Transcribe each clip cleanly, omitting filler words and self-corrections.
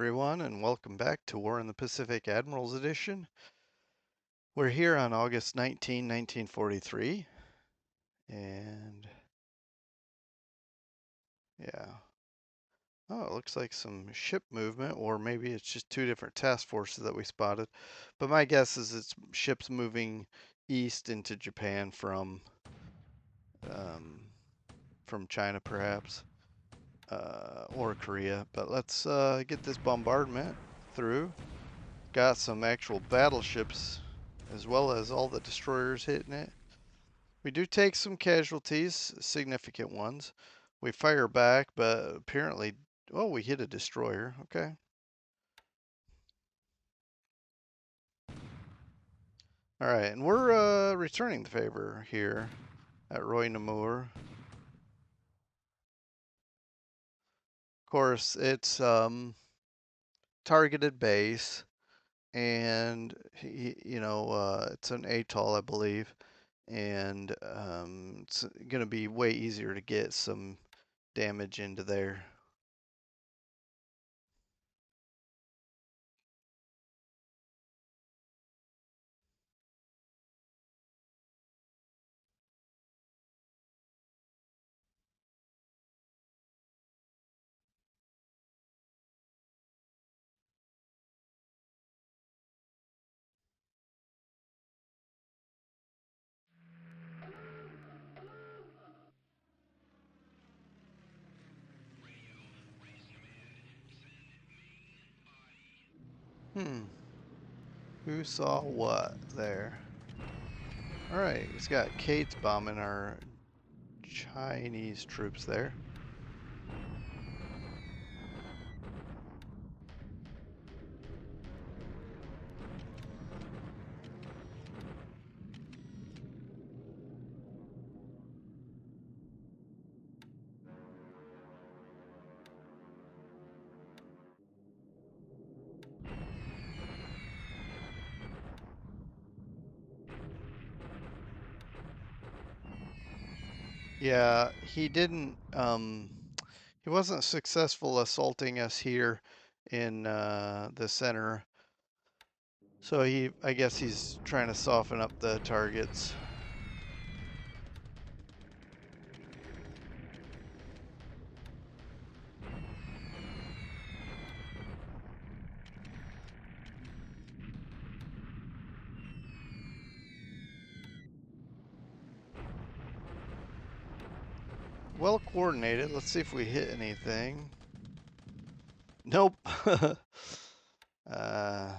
everyone, and welcome back to War in the Pacific Admirals Edition. We're here on August 19, 1943, and yeah. Oh, it looks like some ship movement, or maybe it's just two different task forces that we spotted. But my guess is it's ships moving east into Japan um, from China, perhaps, or Korea. But let's get this bombardment through. Got some actual battleships as well as all the destroyers hitting it. We do take some casualties, significant ones. We fire back, but apparently, oh, we hit a destroyer. Okay. All right, and we're returning the favor here at Roy Namur. Of course, it's targeted base, and it's an atoll, I believe, and it's going to be way easier to get some damage into there. Hmm. Who saw what there? Alright, he's got Kate's bombing our Chinese troops there. Yeah, he wasn't successful assaulting us here in the center. So I guess he's trying to soften up the targets. Well coordinated. Let's see if we hit anything. Nope. uh,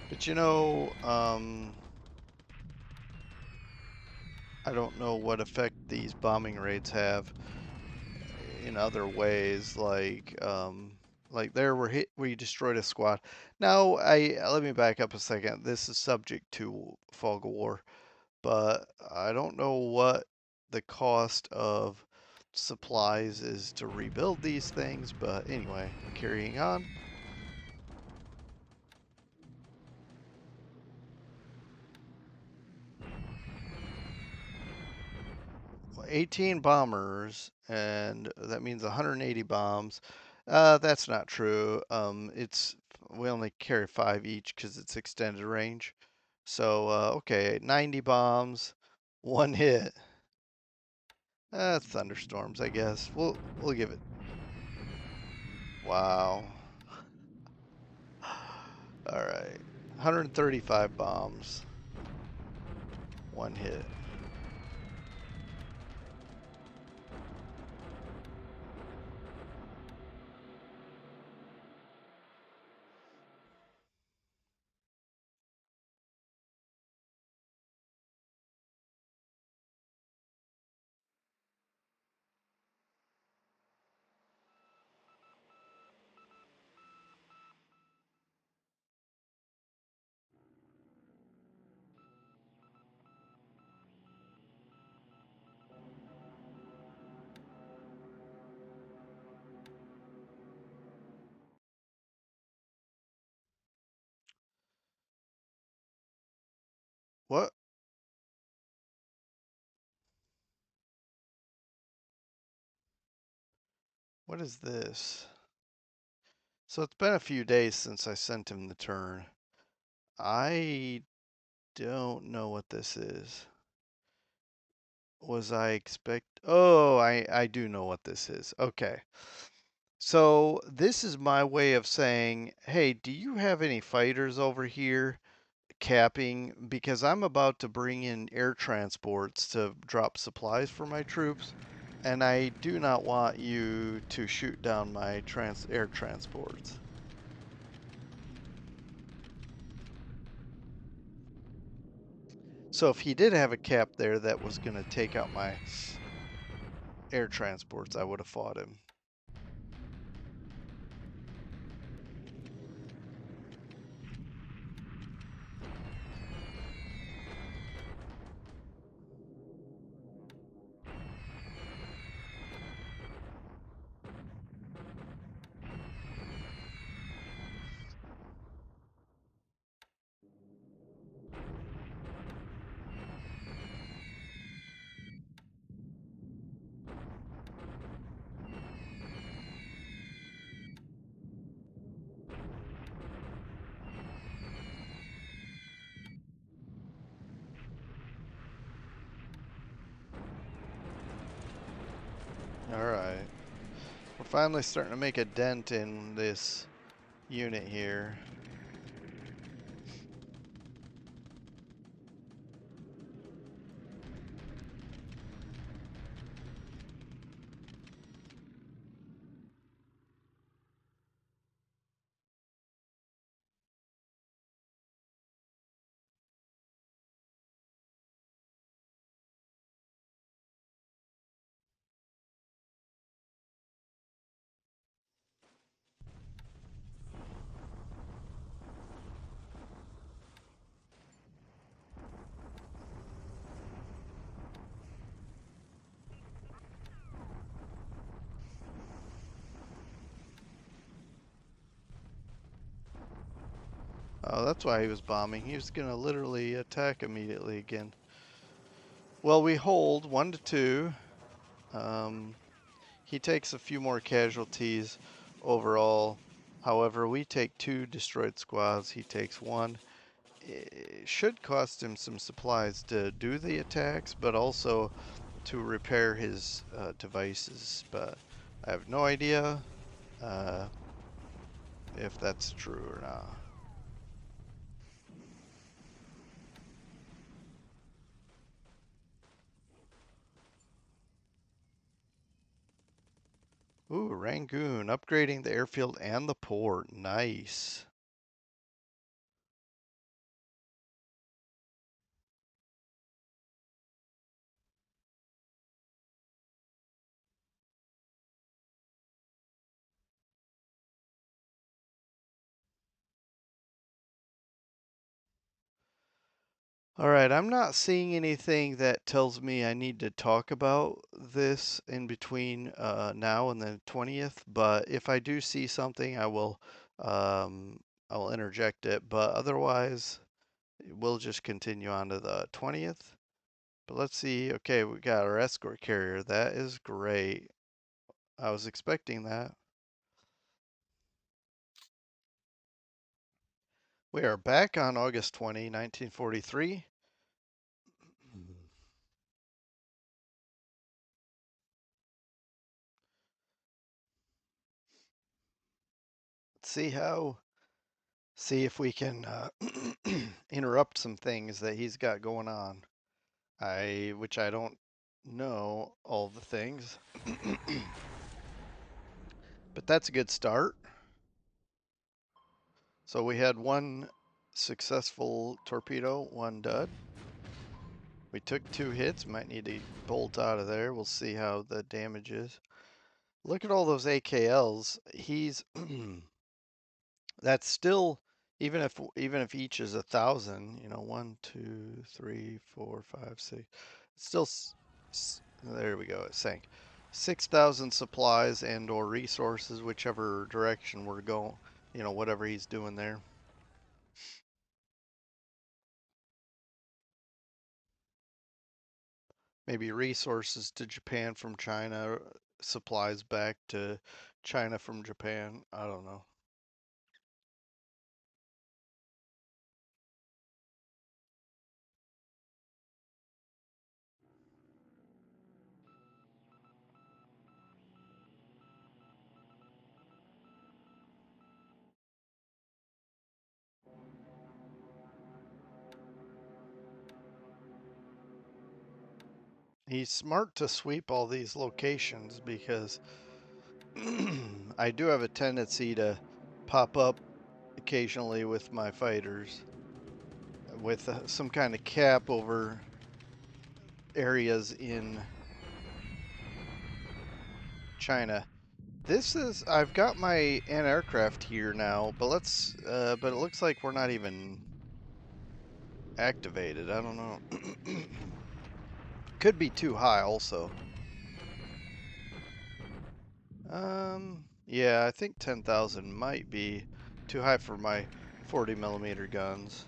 but I don't know what effect these bombing raids have in other ways, like there we destroyed a squad. Now I let me back up a second. This is subject to fog of war, but I don't know what the cost of supplies is to rebuild these things, but anyway, carrying on. 18 bombers, and that means 180 bombs. That's not true. We only carry 5 each because it's extended range. So okay, 90 bombs, one hit. Thunderstorms, I guess. We'll give it. Wow. All right, 135 bombs, one hit. What? What is this? So it's been a few days since I sent him the turn. I don't know what this is. Was I expect? Oh, I do know what this is. Okay. So this is my way of saying, hey, do you have any fighters over here capping? Because I'm about to bring in air transports to drop supplies for my troops, and I do not want you to shoot down my air transports. So if he did have a cap there that was going to take out my air transports, I would have fought him. All right. We're finally starting to make a dent in this unit here. Oh, that's why he was bombing. He was going to literally attack immediately again. Well, we hold 1-2. Um, he takes a few more casualties overall. However, we take 2 destroyed squads. He takes 1. It should cost him some supplies to do the attacks, but also to repair his devices. But I have no idea uh, if that's true or not. Ooh, Rangoon, upgrading the airfield and the port. Nice. All right, I'm not seeing anything that tells me I need to talk about this in between now and the 20th, but if I do see something, um, I will interject it, but otherwise we'll just continue on to the 20th. But let's see. Okay, we got our escort carrier. That is great. I was expecting that. We are back on August 20, 1943. Let's see if we can interrupt some things that he's got going on. Which I don't know all the things, but that's a good start. So we had 1 successful torpedo, 1 dud. We took 2 hits, might need to bolt out of there. We'll see how the damage is. Look at all those AKLs. He's that's still, even if each is 1,000, 1, 2, 3, 4, 5, 6. It's still there we go. It sank. 6,000 supplies and or resources, whichever direction we're going. Whatever he's doing there. Maybe resources to Japan from China. supplies back to China from Japan. I don't know. He's smart to sweep all these locations because I do have a tendency to pop up occasionally with my fighters with some kind of cap over areas in China. I've got my anti-aircraft here now, but it looks like we're not even activated. I don't know. Could be too high also. Yeah, I think 10,000 might be too high for my 40 millimeter guns.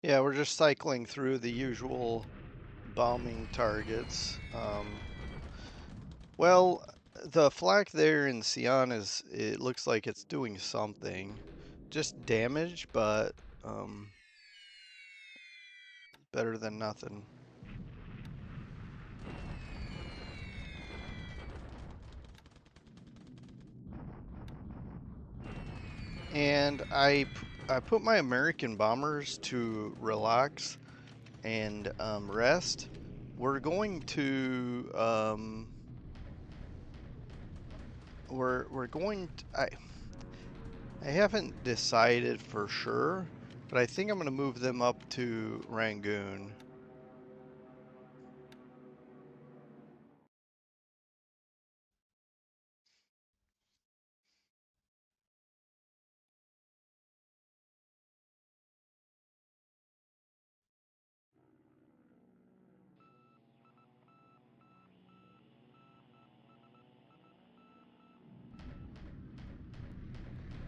Yeah, we're just cycling through the usual bombing targets. Well, the flak there in Xi'an it looks like it's doing something. Just damage, but better than nothing. And I put my American bombers to relax and rest. We're going to we're going to, I haven't decided for sure, but I think I'm going to move them up to Rangoon.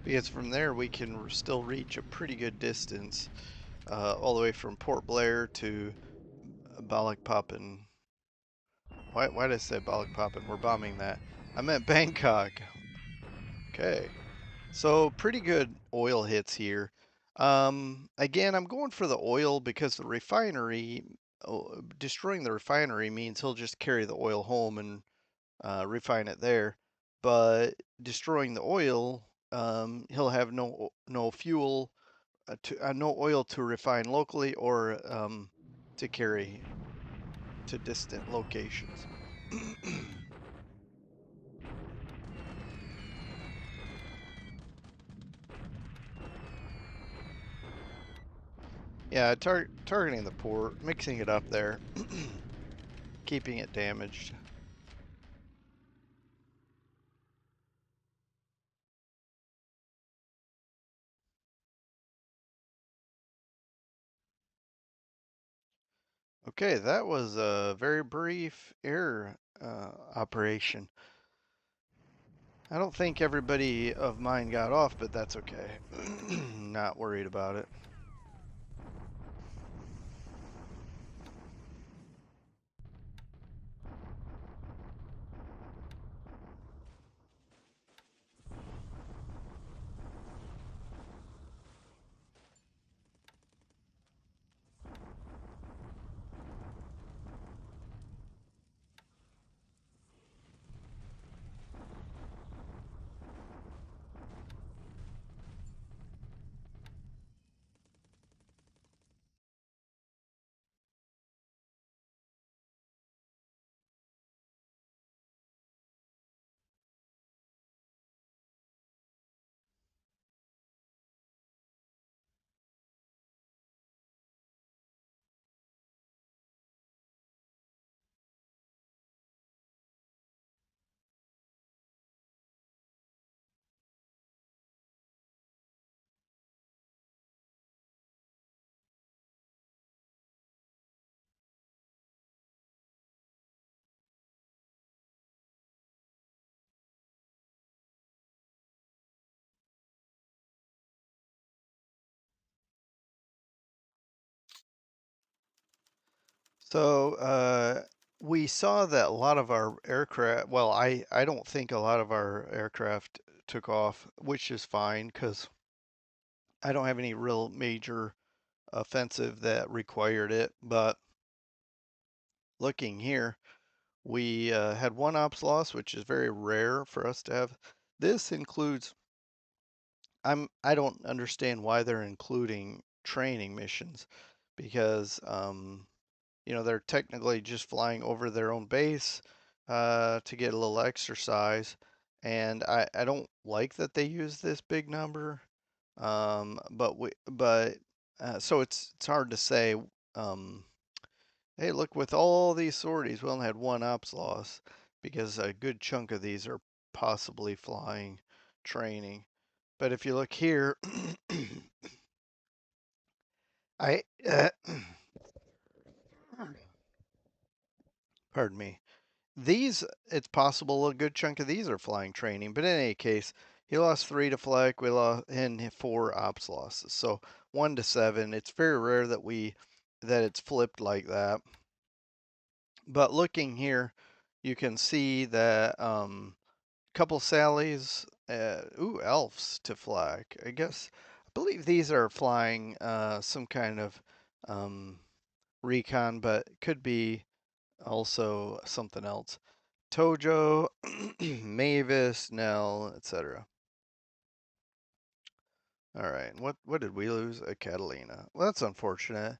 Because from there we can still reach a pretty good distance, all the way from Port Blair to Balikpapan. Why did I say Balikpapan? We're bombing that. I meant Bangkok. Okay. So pretty good oil hits here. Again, I'm going for the oil because the refinery, destroying the refinery means he'll just carry the oil home and refine it there. But destroying the oil, he'll have no fuel, no oil to refine locally or to carry to distant locations. Yeah, targeting the port, mixing it up there, keeping it damaged. Okay, that was a very brief air operation. I don't think everybody of mine got off, but that's okay. Not worried about it. So we saw that a lot of our aircraft, well, I don't think a lot of our aircraft took off, which is fine because I don't have any real major offensive that required it. But looking here, we had one ops loss, which is very rare for us to have. This includes, I don't understand why they're including training missions because they're technically just flying over their own base to get a little exercise. And I don't like that they use this big number. But so it's hard to say. Um, hey, look, with all these sorties, we only had one ops loss because a good chunk of these are possibly flying training. But if you look here, I pardon me. These, it's possible a good chunk of these are flying training, but in any case, he lost 3 to flak, we lost and 4 ops losses. So 1 to 7. It's very rare that it's flipped like that. But looking here, you can see that couple Sallies, elves to flak. I believe these are flying some kind of um, recon, but could be also something else. Tojo, Mavis, Nell, etc. All right, what did we lose? A Catalina. Well, that's unfortunate,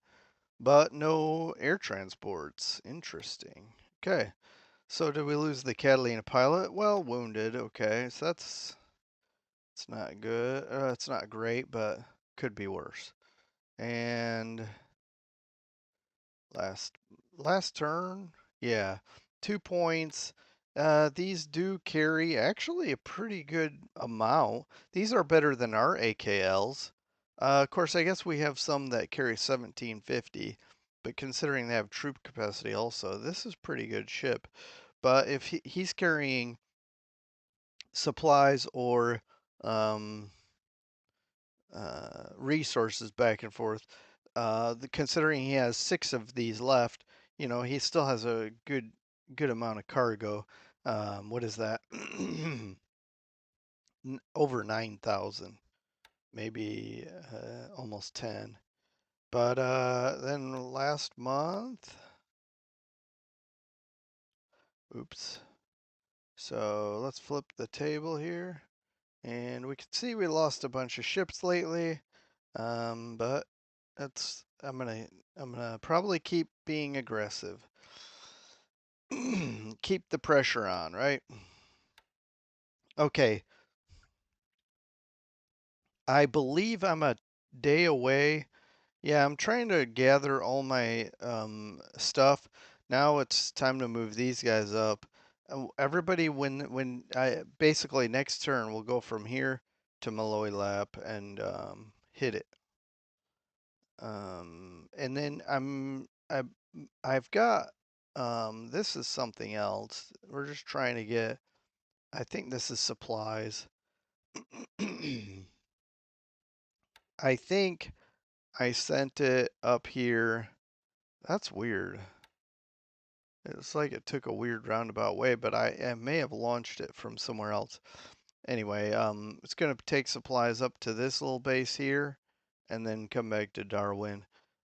but no air transports. Interesting. Okay, so did we lose the Catalina pilot? Well, wounded. Okay, so it's not good. It's not great, but could be worse. And Last last turn, yeah, 2 points. These do carry actually a pretty good amount. These are better than our AKLs. Of course, I guess we have some that carry 1750, but considering they have troop capacity also, this is pretty good ship. But if he's carrying supplies or um, resources back and forth. Considering he has 6 of these left, he still has a good amount of cargo. What is that? Over 9,000, maybe almost 10. But then last month, oops. So let's flip the table here, and we can see we lost a bunch of ships lately. But that's I'm gonna probably keep being aggressive. Keep the pressure on, right? Okay, I believe I'm a day away. Yeah, I'm trying to gather all my stuff. Now it's time to move these guys up. Everybody, when I basically next turn we'll go from here to Malloy Lap and hit it. And then I've got this is something else. We're just trying to get. I think this is supplies. I think I sent it up here. That's weird. It's like it took a weird roundabout way, but I may have launched it from somewhere else. Anyway, it's gonna take supplies up to this little base here, and then come back to Darwin.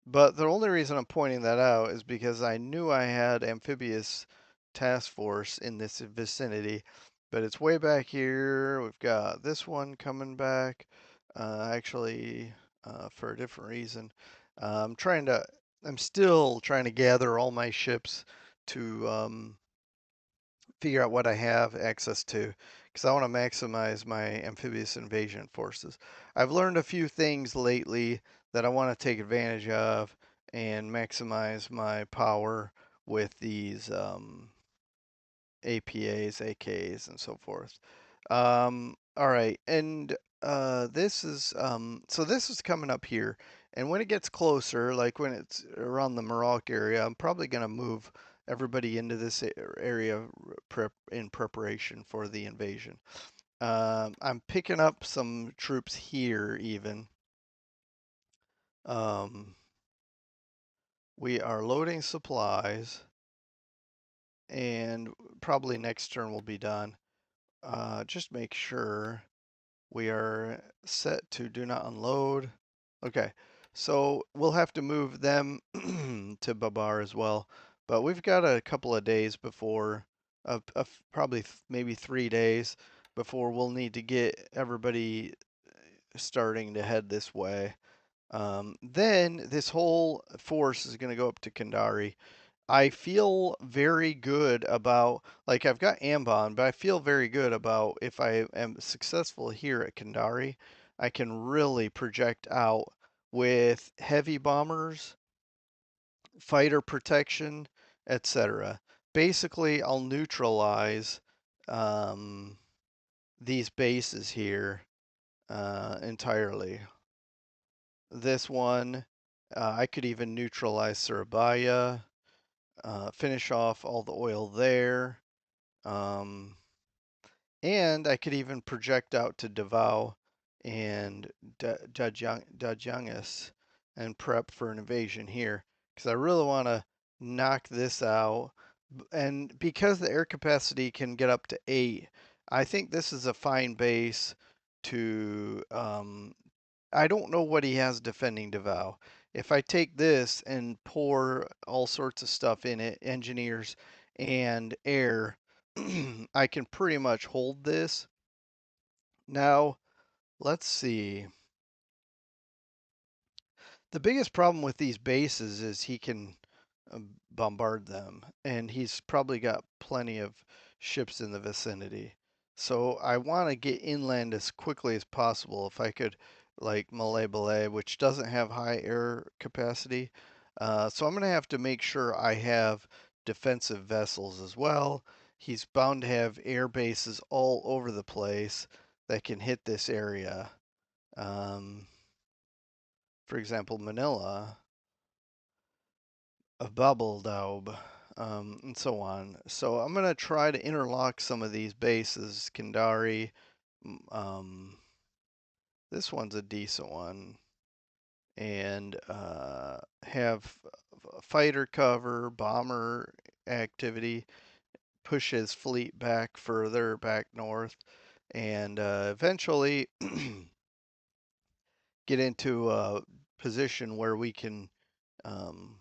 But the only reason I'm pointing that out is because I knew I had amphibious task force in this vicinity, but it's way back here. We've got this one coming back, actually, for a different reason. I'm trying to, I'm still trying to gather all my ships to figure out what I have access to because I want to maximize my amphibious invasion forces. I've learned a few things lately that I want to take advantage of and maximize my power with these APAs, AKs, and so forth. All right, and this is coming up here, and when it gets closer, like when it's around the Morocco area, I'm probably gonna move everybody into this area in preparation for the invasion. I'm picking up some troops here even. Um, we are loading supplies, and probably next turn we'll be done. Just make sure we are set to do not unload. Okay, so we'll have to move them to Babar as well. But we've got a couple of days before, probably maybe 3 days before we'll need to get everybody starting to head this way. Then this whole force is going to go up to Kandari. I feel very good about, like, I've got Ambon, but I feel very good about if I am successful here at Kandari, I can really project out with heavy bombers, fighter protection, etc. Basically, I'll neutralize um, these bases here entirely. This one, I could even neutralize Surabaya, finish off all the oil there. Um, and I could even project out to Davao and Dajangus and prep for an invasion here because I really want to knock this out. And because the air capacity can get up to 8, I think this is a fine base to. I don't know what he has defending Davao. If I take this and pour all sorts of stuff in it, engineers and air, I can pretty much hold this. Now, let's see. The biggest problem with these bases is he can bombard them, and he's probably got plenty of ships in the vicinity. So I want to get inland as quickly as possible. If I could, like Malay, which doesn't have high air capacity. So I'm going to have to make sure I have defensive vessels as well. He's bound to have air bases all over the place that can hit this area. Um, for example, Manila, a Bubble Daub, and so on. So I'm going to try to interlock some of these bases. Kandari, um, this one's a decent one. And have fighter cover, bomber activity, push his fleet back further, back north, and eventually get into a position where we can um,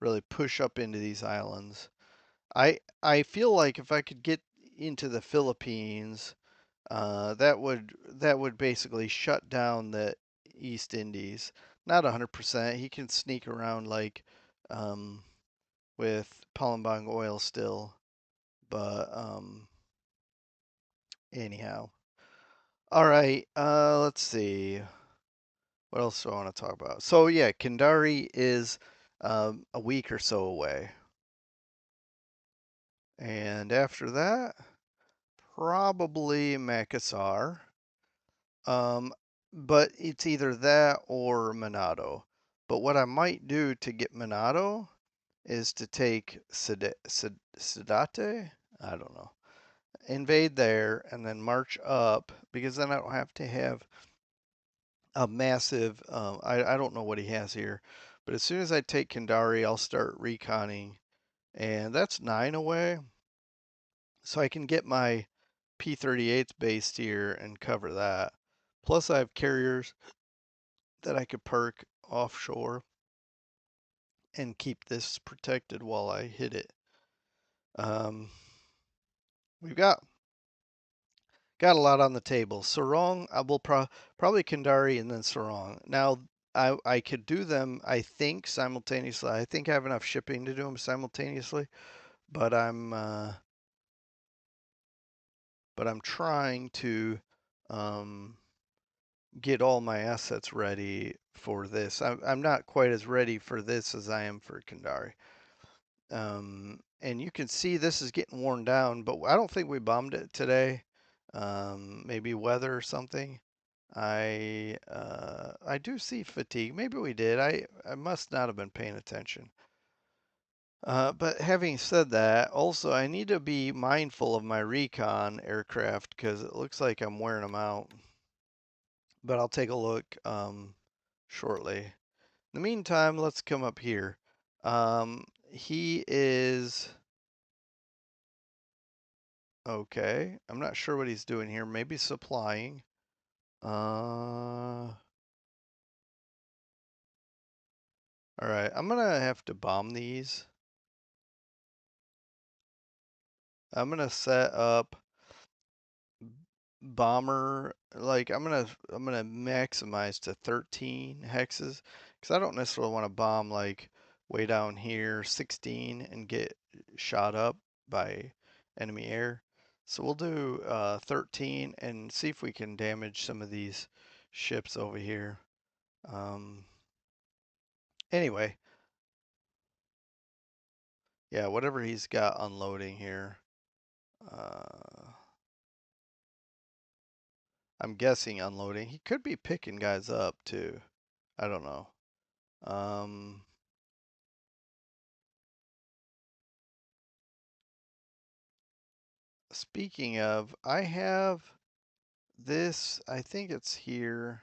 really push up into these islands. I feel like if I could get into the Philippines, that would basically shut down the East Indies. Not 100%. He can sneak around like um, with Palembang oil still, but anyhow. All right. Let's see. What else do I want to talk about? So yeah, Kandari is a week or so away. And after that, probably Makassar. Um, but it's either that or Manado. But what I might do to get Manado is to take Sedate? I don't know. Invade there and then march up because then I don't have to have a massive. I don't know what he has here, but as soon as I take Kandari, I'll start reconning, and that's 9 away. So I can get my P-38s based here and cover that. Plus, I have carriers that I could park offshore and keep this protected while I hit it. Um, we've got a lot on the table. Sarong, I will probably Kandari and then Sarong. Now, I could do them, I think, simultaneously. I think I have enough shipping to do them simultaneously, but I'm trying to um, get all my assets ready for this. I'm not quite as ready for this as I am for Kandari. And you can see this is getting worn down, but I don't think we bombed it today. Maybe weather or something. I do see fatigue. Maybe we did. I must not have been paying attention. But having said that, also I need to be mindful of my recon aircraft because it looks like I'm wearing them out. But I'll take a look shortly. In the meantime, let's come up here. He is okay. I'm not sure what he's doing here. Maybe supplying. All right. I'm gonna have to bomb these. I'm gonna set up bomber. Like I'm gonna maximize to 13 hexes because I don't necessarily want to bomb like way down here 16 and get shot up by enemy air. So we'll do 13 and see if we can damage some of these ships over here. Um, anyway, yeah, whatever he's got unloading here. Uh, I'm guessing unloading. He could be picking guys up too. I don't know. Um, Speaking of, I have this, I think it's here.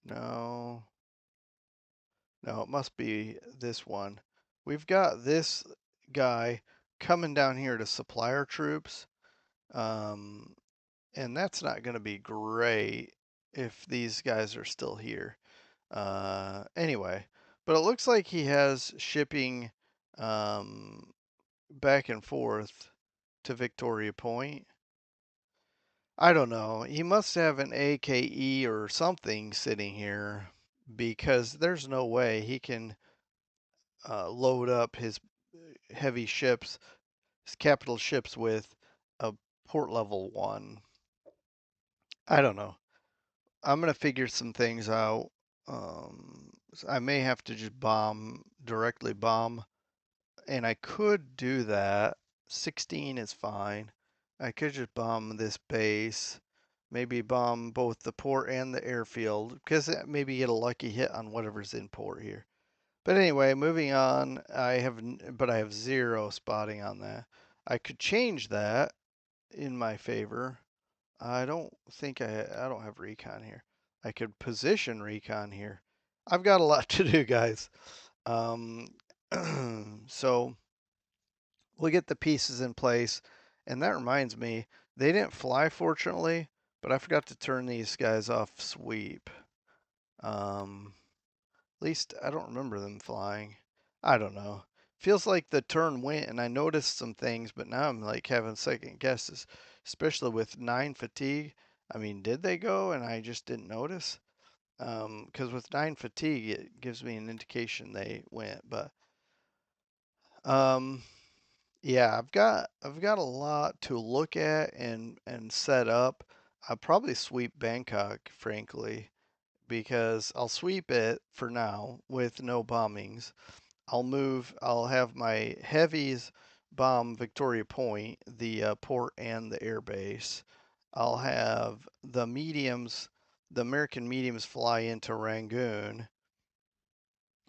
No, no, it must be this one. We've got this guy coming down here to supply our troops. Um, and that's not going to be great if these guys are still here. Anyway, but it looks like he has shipping um, back and forth to Victoria Point. I don't know. He must have an AKE or something sitting here because there's no way he can load up his heavy ships, his capital ships with a port level one. I don't know. I'm gonna figure some things out. I may have to just directly bomb, and I could do that. 16 is fine. I could just bomb this base, maybe bomb both the port and the airfield, because maybe get a lucky hit on whatever's in port here. But anyway, moving on. But I have zero spotting on that. I could change that in my favor. I don't think I don't have recon here. I could position recon here. I've got a lot to do, guys. Um, so we'll get the pieces in place. And that reminds me, they didn't fly, fortunately, but I forgot to turn these guys off sweep. At least I don't remember them flying. I don't know. Feels like the turn went and I noticed some things, but now I'm like having second guesses, especially with 9 fatigue. I mean, did they go and I just didn't notice? Because with 9 fatigue, it gives me an indication they went. But um, yeah, I've got a lot to look at and set up. I'll probably sweep Bangkok, frankly, because I'll sweep it for now with no bombings. I'll have my heavies bomb Victoria Point, the port and the air base. I'll have the American mediums fly into Rangoon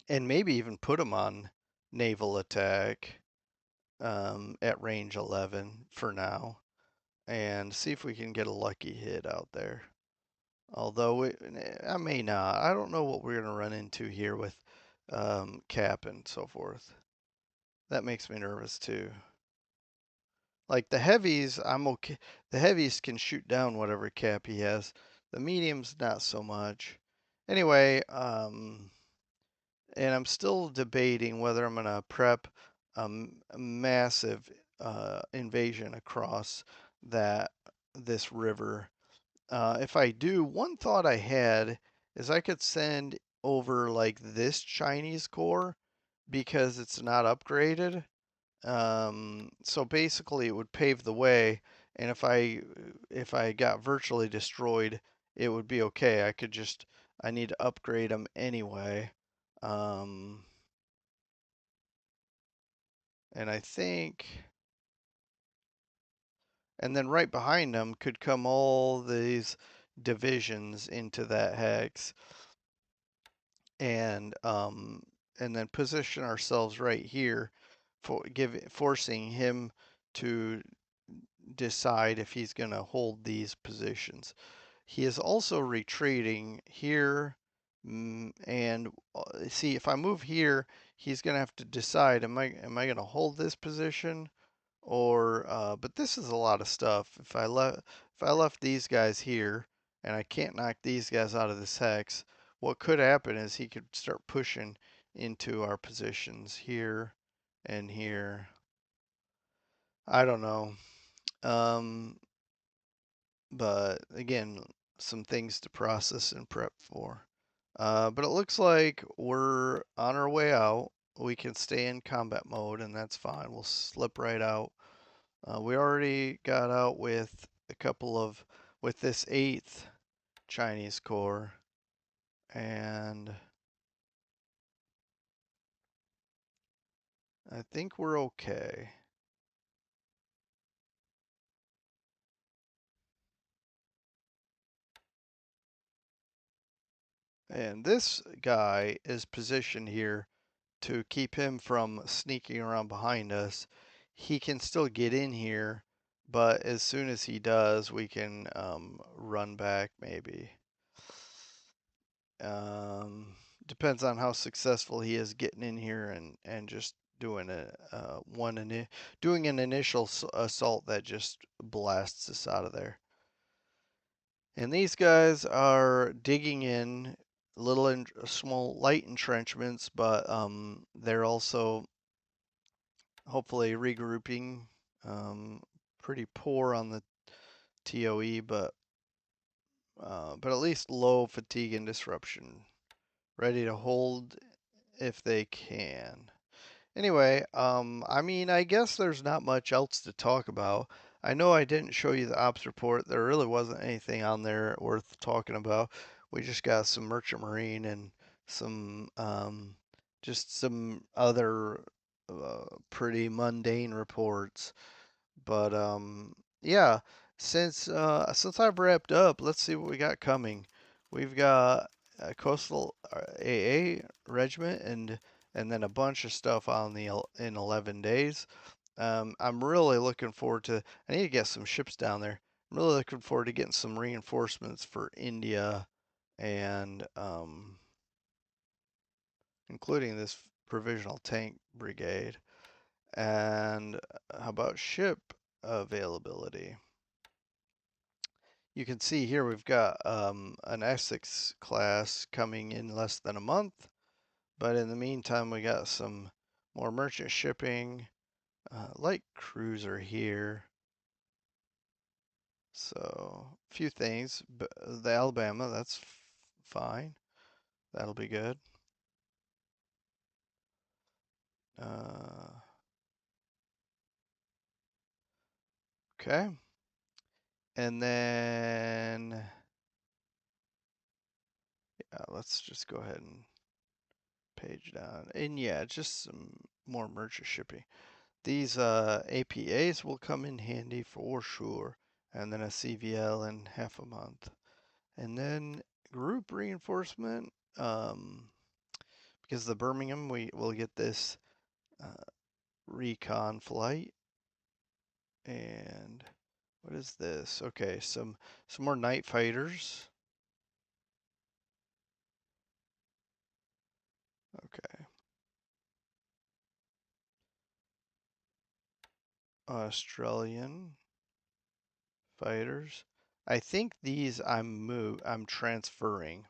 and maybe even put them on naval attack at range 11 for now and see if we can get a lucky hit out there. Although I may not. I don't know what we're going to run into here with cap and so forth. That makes me nervous too. Like the heavies, I'm okay. The heavies can shoot down whatever cap he has. The mediums, not so much. Anyway, and I'm still debating whether I'm gonna prep a massive invasion across that this river. If I do, one thought I had is I could send over like this Chinese core because it's not upgraded. So basically, it would pave the way, and if I got virtually destroyed, it would be okay. I need to upgrade them anyway. Um, and I think, and then right behind them could come all these divisions into that hex, and um, and then position ourselves right here, forcing him to decide if he's going to hold these positions. He is also retreating here And see, if I move here, he's gonna have to decide: am I gonna hold this position or? But this is a lot of stuff. If I left these guys here and I can't knock these guys out of this hex, what could happen is he could start pushing into our positions here and here. I don't know. Um, but again, some things to process and prep for. But it looks like we're on our way out. We can stay in combat mode, and that's fine. We'll slip right out. We already got out with with this eighth Chinese corps, and I think we're okay. And this guy is positioned here to keep him from sneaking around behind us. He can still get in here, but as soon as he does, we can run back maybe. Um, Depends on how successful he is getting in here and just doing doing an initial assault that just blasts us out of there. And these guys are digging in small light entrenchments, but they're also hopefully regrouping. Pretty poor on the TOE, but at least low fatigue and disruption. Ready to hold if they can. Anyway, I mean, I guess there's not much else to talk about. I know I didn't show you the ops report. There really wasn't anything on there worth talking about. We just got some merchant marine and some just some other pretty mundane reports. But yeah, since I've wrapped up, let's see what we got coming. We've got a coastal AA regiment and then a bunch of stuff on the in 11 days. I'm really looking forward to. I need to get some ships down there. I'm really looking forward to getting some reinforcements for India and including this provisional tank brigade. And how about ship availability? You can see here we've got an Essex class coming in less than a month, but in the meantime we got some more merchant shipping, light cruiser here. So a few things. The Alabama, that's fine. That'll be good. Uh, okay. And then yeah, let's just go ahead and page down. And yeah, just some more merchant shipping. These APAs will come in handy for sure. And then a CVL in half a month. And then group reinforcement, because the Birmingham, we will get this uh, recon flight. And what is this? Okay, some more night fighters. Okay. Australian fighters. I think these I'm transferring.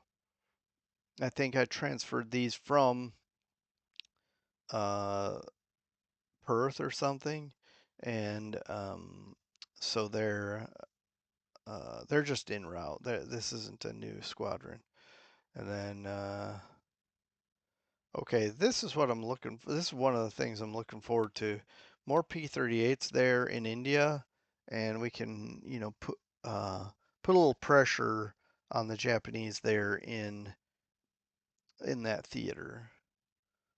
I think I transferred these from uh, Perth or something, and so they're just en route. This isn't a new squadron. And then okay, this is what I'm looking for. This is one of the things I'm looking forward to. More P-38s there in India, and we can put a little pressure on the Japanese there in that theater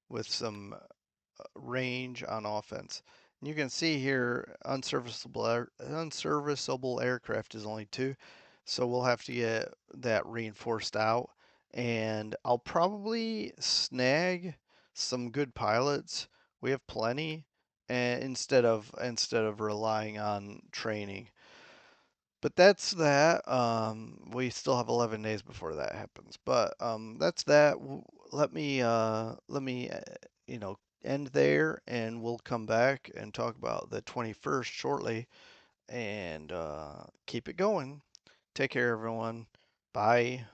with some range on offense. And you can see here unserviceable aircraft is only two, so we'll have to get that reinforced out. And I'll probably snag some good pilots. We have plenty, and instead of relying on training. But that's that. We still have 11 days before that happens. But that's that. Let me you know end there, and we'll come back and talk about the 21st shortly, and keep it going. Take care, everyone. Bye.